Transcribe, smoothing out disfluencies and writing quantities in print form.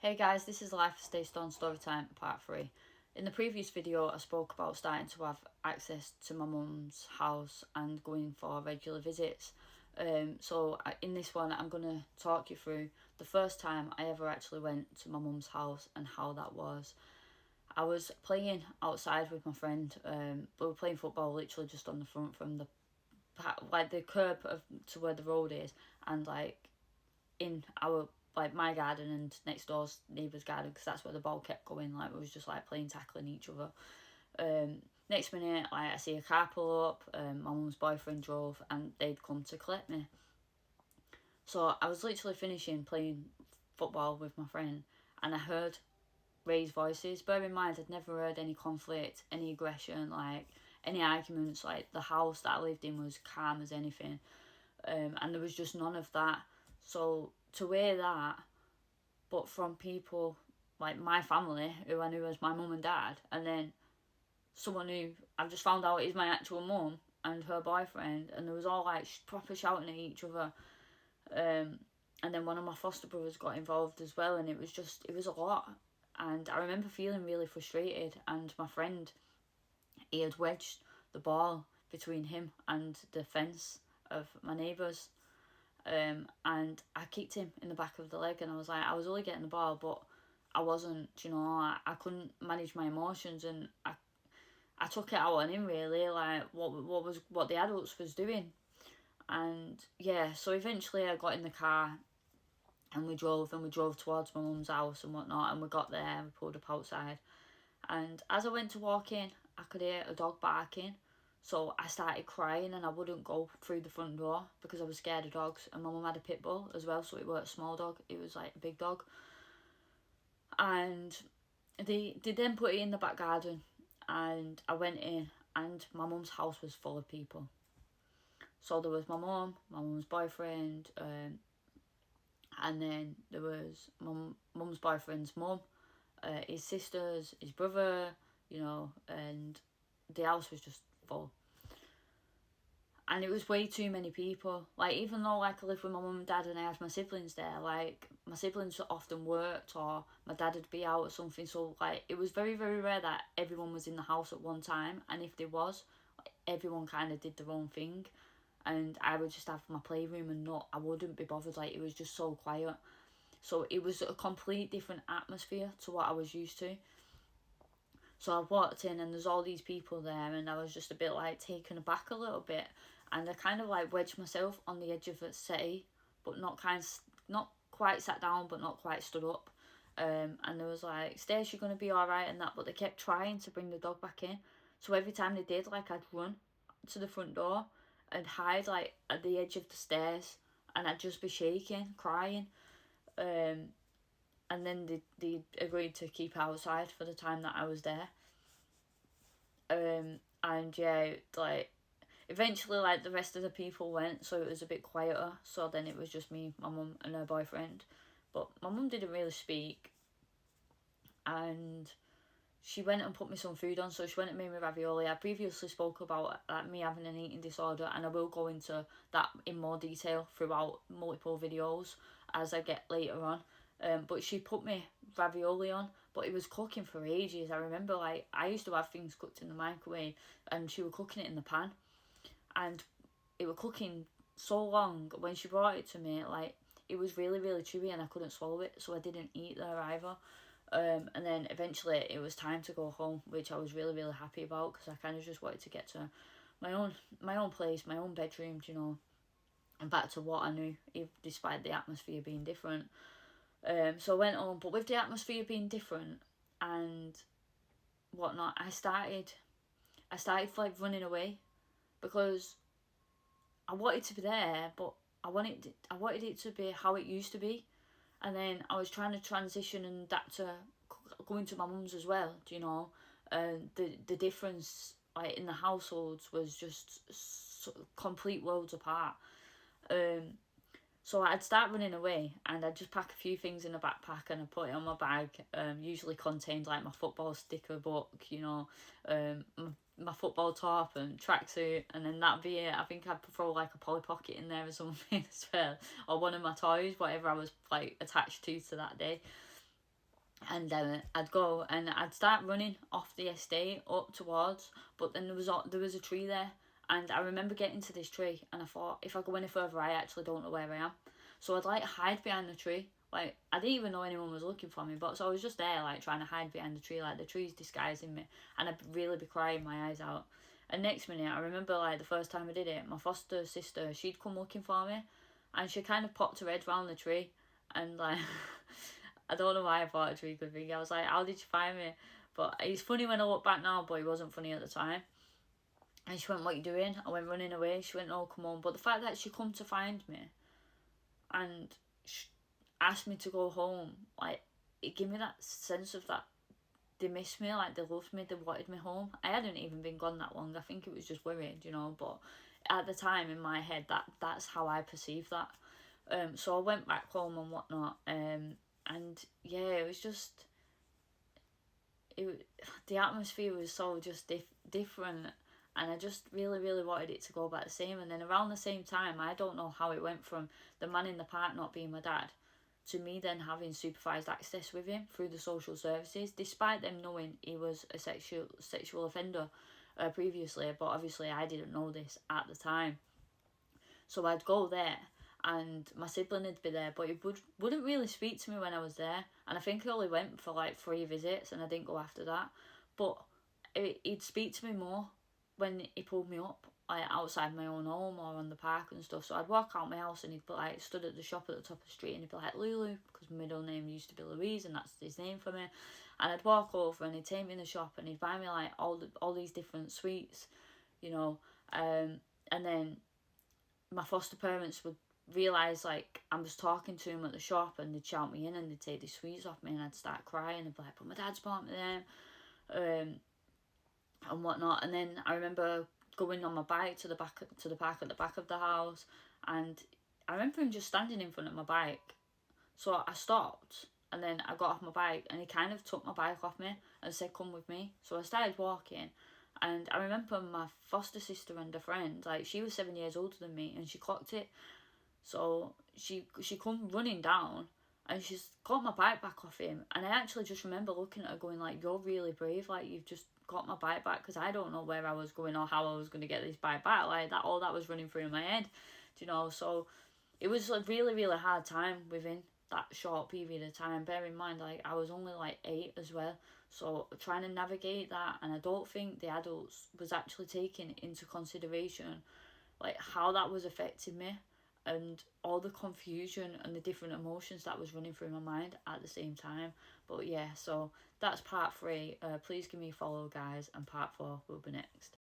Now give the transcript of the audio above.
Hey guys, this is Life of Stace Storytime Part 3. In the previous video I spoke about starting to have access to my mum's house and going for regular visits. In this one I'm going to talk you through the first time I ever actually went to my mum's house and how that was. I was playing outside with my friend. We were playing football literally just on the front from the curb to where the road is, and in our my garden and next door's neighbour's garden, because that's where the ball kept going. Like, we was just playing, tackling each other. Next minute, I see a car pull up. My mum's boyfriend drove and they'd come to collect me. So I was literally finishing playing football with my friend and I heard raised voices. Bear in mind, I'd never heard any conflict, any aggression, any arguments. The house that I lived in was calm as anything, and there was just none of that. So to hear that, but from people like my family, who I knew as my mum and dad, and then someone who I've just found out is my actual mum and her boyfriend, and there was all proper shouting at each other. And then one of my foster brothers got involved as well, and it was a lot. And I remember feeling really frustrated, and my friend, he had wedged the ball between him and the fence of my neighbours. And I kicked him in the back of the leg, and I was only getting the ball, but I wasn't, I couldn't manage my emotions, and I took it out on him really, what the adults was doing. And yeah, so eventually I got in the car and we drove towards my mum's house and whatnot, and we got there and we pulled up outside, and as I went to walk in I could hear a dog barking. So I started crying and I wouldn't go through the front door because I was scared of dogs, and my mum had a pit bull as well, so it weren't a small dog, it was a big dog. And they then put it in the back garden, and I went in and my mum's house was full of people. So there was my mum's boyfriend, and then there was mum's boyfriend's mum, his sisters, his brother, and the house was just full. And it was way too many people. Even though I lived with my mum and dad and I had my siblings there, my siblings often worked or my dad would be out or something. So it was very, very rare that everyone was in the house at one time. And if there was, everyone kind of did their own thing. And I would just have my playroom and I wouldn't be bothered. It was just so quiet. So it was a complete different atmosphere to what I was used to. So I walked in and there's all these people there, and I was just a bit taken aback a little bit, and I kind of wedged myself on the edge of the settee, but not quite sat down, but not quite stood up. And there was Stace, you're gonna be alright and that, but they kept trying to bring the dog back in. So every time they did, I'd run to the front door and hide at the edge of the stairs, and I'd just be shaking, crying. And then they agreed to keep outside for the time that I was there. And yeah, eventually the rest of the people went, so it was a bit quieter. So then it was just me, my mum and her boyfriend. But my mum didn't really speak, and she went and put me some food on. So she went and made me ravioli. I previously spoke about me having an eating disorder, and I will go into that in more detail throughout multiple videos as I get later on. But she put me ravioli on, but it was cooking for ages. I remember I used to have things cooked in the microwave, and she was cooking it in the pan, and it was cooking so long. When she brought it to me, it was really, really chewy and I couldn't swallow it, so I didn't eat there either. And then eventually it was time to go home, which I was really, really happy about, because I kind of just wanted to get to my own place, my own bedroom, and back to what I knew, despite the atmosphere being different. So I went home, but with the atmosphere being different and whatnot, I started running away, because I wanted to be there, but I wanted it to be how it used to be. And then I was trying to transition and that to going to my mum's as well, and the difference in the households was just complete worlds apart. So I'd start running away, and I'd just pack a few things in a backpack and I'd put it on my bag. Usually contained my football sticker book, my football top and tracksuit, and then that'd be it. I think I'd throw a Polly Pocket in there or something as well, or one of my toys, whatever I was attached to that day. and I'd go and I'd start running off the estate up towards, but then there was a tree there, and I remember getting to this tree, and I thought, if I go any further I actually don't know where I am. So I'd like hide behind the tree. Like, I didn't even know anyone was looking for me, but so I was just there like trying to hide behind the tree, like the tree's disguising me, and I'd really be crying my eyes out. And next minute I remember, like, the first time I did it, my foster sister, she'd come looking for me, and she kind of popped her head round the tree, and like I don't know why I thought a tree could be. I was like, how did you find me? But it's funny when I look back now, but it wasn't funny at the time. And she went, what you doing? I went running away. She went, oh, come on. But the fact that she come to find me and she asked me to go home, like, it gave me that sense of that they missed me, like they loved me, they wanted me home. I hadn't even been gone that long. I think it was just worried, you know. But at the time in my head, that's how I perceived that. So I went back home and whatnot. And yeah, it was just it. The atmosphere was so just different, and I just really wanted it to go back the same. And then around the same time, I don't know how it went from the man in the park not being my dad to me then having supervised access with him through the social services, despite them knowing he was a sexual offender previously. But obviously, I didn't know this at the time. So I'd go there, and my sibling would be there, but he wouldn't really speak to me when I was there. And I think I only went for like 3 visits, and I didn't go after that. But he'd speak to me more when he pulled me up, like outside my own home or on the park and stuff. So I'd walk out my house, and he'd be like stood at the shop at the top of the street, and he'd be like, Lulu, because my middle name used to be Louise, and that's his name for me. And I'd walk over, and he'd take me in the shop, and he'd buy me like all these different sweets, you know. And then my foster parents would realise like I was talking to him at the shop, and they'd shout me in, and they'd take the sweets off me, and I'd start crying and be like, but my dad's bought me them, and whatnot. And then I remember going on my bike to the park at the back of the house, and I remember him just standing in front of my bike. So I stopped, and then I got off my bike, and he kind of took my bike off me and said, come with me. So I started walking, and I remember my foster sister and a friend, like, she was 7 years older than me, and she clocked it. So she come running down, and she's got my bike back off him. And I actually just remember looking at her going like, you're really brave, like, you've just got my bike back, because I don't know where I was going or how I was going to get this bike back. Like, that, all that was running through my head, you know. So it was a really hard time within that short period of time. Bear in mind, like, I was only like 8 as well, so trying to navigate that. And I don't think the adults was actually taking into consideration like how that was affecting me, and all the confusion and the different emotions that was running through my mind at the same time. But yeah, so that's part 3. Please give me a follow, guys, and part 4 will be next.